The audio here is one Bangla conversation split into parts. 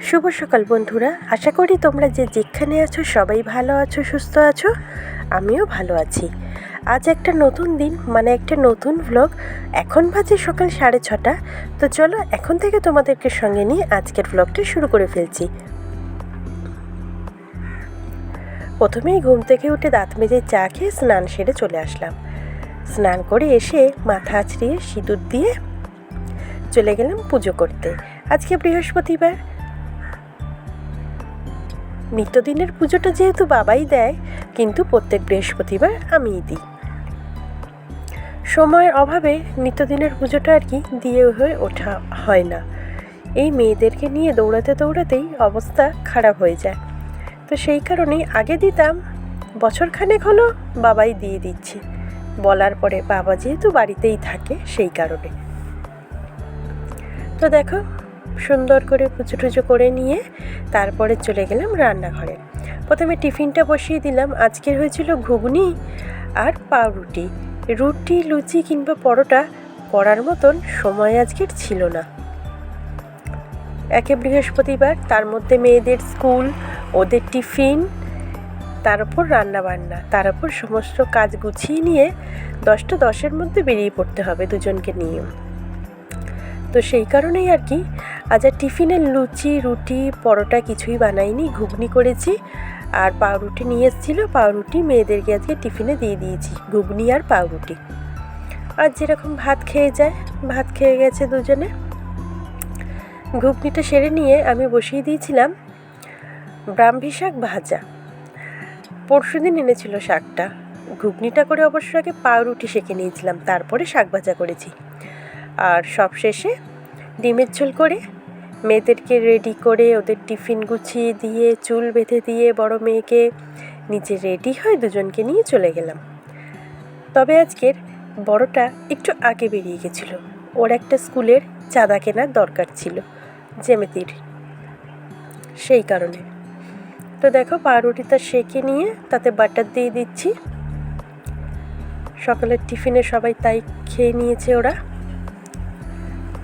শুভ সকাল বন্ধুরা, আশা করি তোমরা যে যেখানে আছো সবাই ভালো আছো, সুস্থ আছো। আমিও ভালো আছি। আজ একটা নতুন দিন, মানে একটা নতুন ভ্লগ। এখন বাজে সকাল 6:30। তো চলো এখন থেকে তোমাদেরকে সঙ্গে নিয়ে আজকের ভ্লগটা শুরু করে ফেলছি। প্রথমেই ঘুম থেকে উঠে দাঁত মেজে চা খেয়ে স্নান সেরে চলে আসলাম। স্নান করে এসে মাথা আছড়িয়ে সিঁদুর দিয়ে চলে গেলাম পুজো করতে। আজকে বৃহস্পতিবার। নিত্যদিনের পুজোটা যেহেতু বাবাই দেয়, কিন্তু প্রত্যেক বৃহস্পতিবার আমিই দিই। সময়ের অভাবে নিত্যদিনের পুজোটা আর কি দিয়ে হয়ে ওঠা হয় না। এই মেয়েদেরকে নিয়ে দৌড়াতে দৌড়াতেই অবস্থা খারাপ হয়ে যায়। তো সেই কারণেই আগে দিতাম, বছরখানেক হলো বাবাই দিয়ে দিচ্ছে। বলার পরে বাবা যেহেতু বাড়িতেই থাকে সেই কারণে। তো দেখো, সুন্দর করে পুজো টুজো করে নিয়ে তারপরে চলে গেলাম রান্নাঘরে। প্রথমে টিফিনটা বসিয়ে দিলাম। আজকের হয়েছিল ঘুগনি আর পাউরুটি। রুটি, লুচি কিংবা পরোটা করার মতন সময় আজকের ছিল না। একে বৃহস্পতিবার, তার মধ্যে মেয়েদের স্কুল, ওদের টিফিন, তার উপর রান্নাবান্না, তার উপর সমস্ত কাজ গুছিয়ে নিয়ে 10টা 10-এর মধ্যে বেরিয়ে পড়তে হবে দুজনকে নিয়ে। তো সেই কারণেই আর কি আজ আর টিফিনের লুচি, রুটি, পরোটা কিছুই বানাইনি, ঘুগনি করেছি। আর পাউরুটি নিয়ে এসেছিলো, পাউরুটি মেয়েদেরকে আজকে টিফিনে দিয়ে দিয়েছি, ঘুগনি আর পাউরুটি। আর যেরকম ভাত খেয়ে যায়, ভাত খেয়ে গেছে দুজনে। ঘুগনিটা সেরে নিয়ে আমি বসিয়ে দিয়েছিলাম ব্রাহ্মী শাক ভাজা। পরশুদিন এনেছিল শাকটা। ঘুগনিটা করে অবশ্য আগে পাউরুটি সেঁকে নিয়েছিলাম, তারপরে শাক ভাজা করেছি। আর সব শেষে ডিমের ঝোল করে মেয়েদেরকে রেডি করে ওদের টিফিন গুছিয়ে দিয়ে চুল বেঁধে দিয়ে বড় মেয়েকে নিজে রেডি হয়ে দুজনকে নিয়ে চলে গেলাম। তবে আজকের বড়টা একটু আগে বেরিয়ে গেছিল, ওর একটা স্কুলের চাঁদা কেনার দরকার ছিল জ্যামিতির, সেই কারণে। তো দেখো, পাউরুটিটা সেঁকে নিয়ে তাতে বাটার দিয়ে দিচ্ছি। সকালের টিফিনে সবাই তাই খেয়ে নিয়েছে ওরা,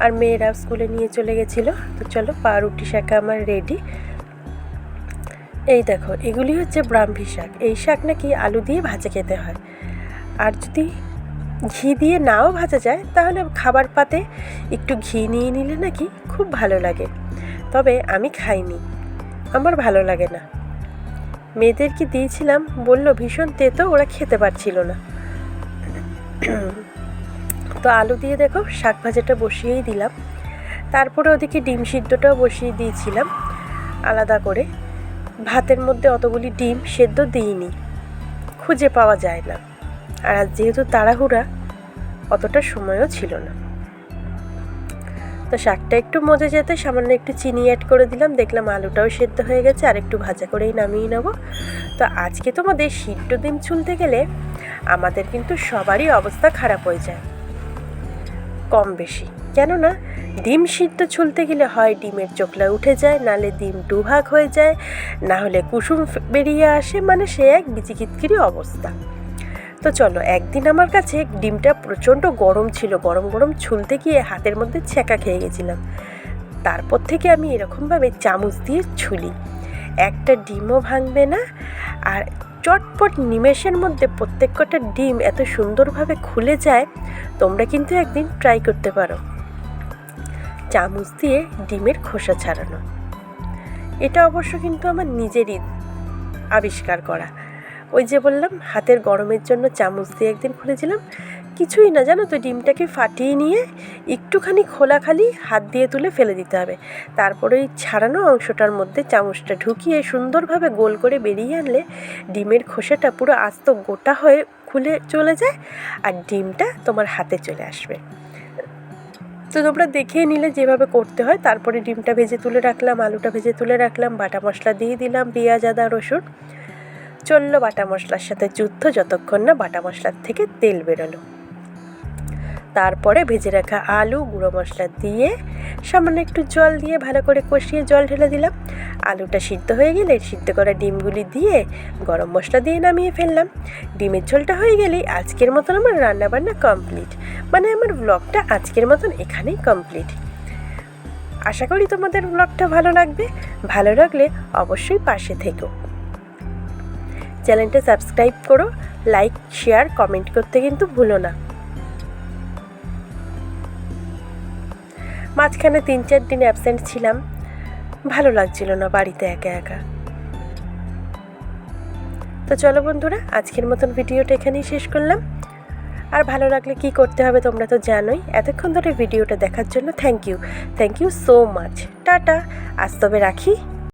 আর মেয়েরা স্কুলে নিয়ে চলে গেছিলো। তো চলো, পাউরুটি শাঁকা আমার রেডি। এই দেখো, এগুলি হচ্ছে ব্রাহ্মী শাক। এই শাক নাকি আলু দিয়ে ভাজা খেতে হয়, আর যদি ঘি দিয়ে নাও ভাজা যায় তাহলে খাবার পাতে একটু ঘি নিয়ে নিলে নাকি খুব ভালো লাগে। তবে আমি খাইনি, আমার ভালো লাগে না। মেয়েদেরকে দিয়েছিলাম, বলল ভীষণ তেতো, ওরা খেতে পারছিল না। তো আলু দিয়ে দেখো শাক ভাজাটা বসিয়েই দিলাম। তারপরে ওদিকে ডিম সিদ্ধটাও বসিয়ে দিয়েছিলাম আলাদা করে। ভাতের মধ্যে অতগুলি ডিম সেদ্ধ দিইনি, খুঁজে পাওয়া যায় না। আর আজ যেহেতু তাড়াহুড়া, অতটা সময়ও ছিল না। তো শাকটা একটু মজে যেতে সামান্য একটু চিনি অ্যাড করে দিলাম। দেখলাম আলুটাও সেদ্ধ হয়ে গেছে, আর একটু ভাজা করেই নামিয়ে নেব। তো আজকে তোমাদের সিদ্ধ ডিম ছুলতে গেলে আমাদের কিন্তু সবারই অবস্থা খারাপ হয়ে যায় কম বেশি। কেননা ডিম সিদ্ধ ছুলতে গেলে হয় ডিমের চোখলা উঠে যায়, নাহলে ডিম দুভাগ হয়ে যায়, না হলে কুসুম বেরিয়ে আসে, মানে সে এক বিচিকিৎকিরি অবস্থা। তো চলো, একদিন আমার কাছে ডিমটা প্রচণ্ড গরম ছিল, গরম গরম ছুলতে গিয়ে হাতের মধ্যে ছ্যাঁকা খেয়ে গেছিলাম। তারপর থেকে আমি এরকমভাবে চামচ দিয়ে ছুলি, একটা ডিমও ভাঙবে না। আর চটপট নিমেষের মধ্যে প্রত্যেক কটা ডিম এত সুন্দরভাবে খুলে যায়। তোমরা কিন্তু একদিন ট্রাই করতে পারো চামচ দিয়ে ডিমের খোসা ছাড়ানো। এটা অবশ্য কিন্তু আমার নিজেরই আবিষ্কার করা। ওই যে বললাম, হাতের গরমের জন্য চামচ দিয়ে একদিন খুলেছিলাম, কিছুই না জানো তো, ডিমটাকে ফাটিয়ে নিয়ে একটুখানি খোলা খালি হাত দিয়ে তুলে ফেলে দিতে হবে। তারপরে ওই ছাড়ানো অংশটার মধ্যে চামচটা ঢুকিয়ে সুন্দরভাবে গোল করে বেরিয়ে আনলে ডিমের খোসাটা পুরো আস্ত গোটা হয়ে খুলে চলে যায়, আর ডিমটা তোমার হাতে চলে আসবে। তো তোমরা দেখেই নিলে যেভাবে করতে হয়। তারপরে ডিমটা ভেজে তুলে রাখলাম, আলুটা ভেজে তুলে রাখলাম, বাটা মশলা দিয়ে দিলাম, পেঁয়াজ, আদা, রসুন। চললো বাটা মশলার সাথে যুদ্ধ, যতক্ষণ না বাটা মশলার থেকে তেল বেরোলো। তারপরে ভেজে রাখা আলু, গুঁড়ো মশলা দিয়ে সামান্য একটু জল দিয়ে ভালো করে কষিয়ে জল ঢেলে দিলাম। আলুটা সিদ্ধ হয়ে গেলে সিদ্ধ করা ডিমগুলি দিয়ে গরম মশলা দিয়ে নামিয়ে ফেললাম। ডিমের ঝোলটা হয়ে গেলেই আজকের মতন আমার রান্নাবান্না কমপ্লিট, মানে আমার ব্লগটা আজকের মতন এখানেই কমপ্লিট। আশা করি তোমাদের ব্লগটা ভালো লাগবে। ভালো লাগলে অবশ্যই পাশে থেকো, চ্যানেলটা সাবস্ক্রাইব করো, লাইক শেয়ার কমেন্ট করতে কিন্তু ভুলো না। মাঝখানে 3-4 দিন অ্যাবসেন্ট ছিলাম, ভালো লাগছিল না বাড়িতে একা একা। তো চলো বন্ধুরা, আজকের মতন ভিডিওটা এখানেই শেষ করলাম। আর ভালো লাগলে কি করতে হবে তোমরা তো জানোই। এতক্ষণ ধরে ভিডিওটা দেখার জন্য থ্যাংক ইউ সো মাচ। টাটা, আজ তবে রাখি।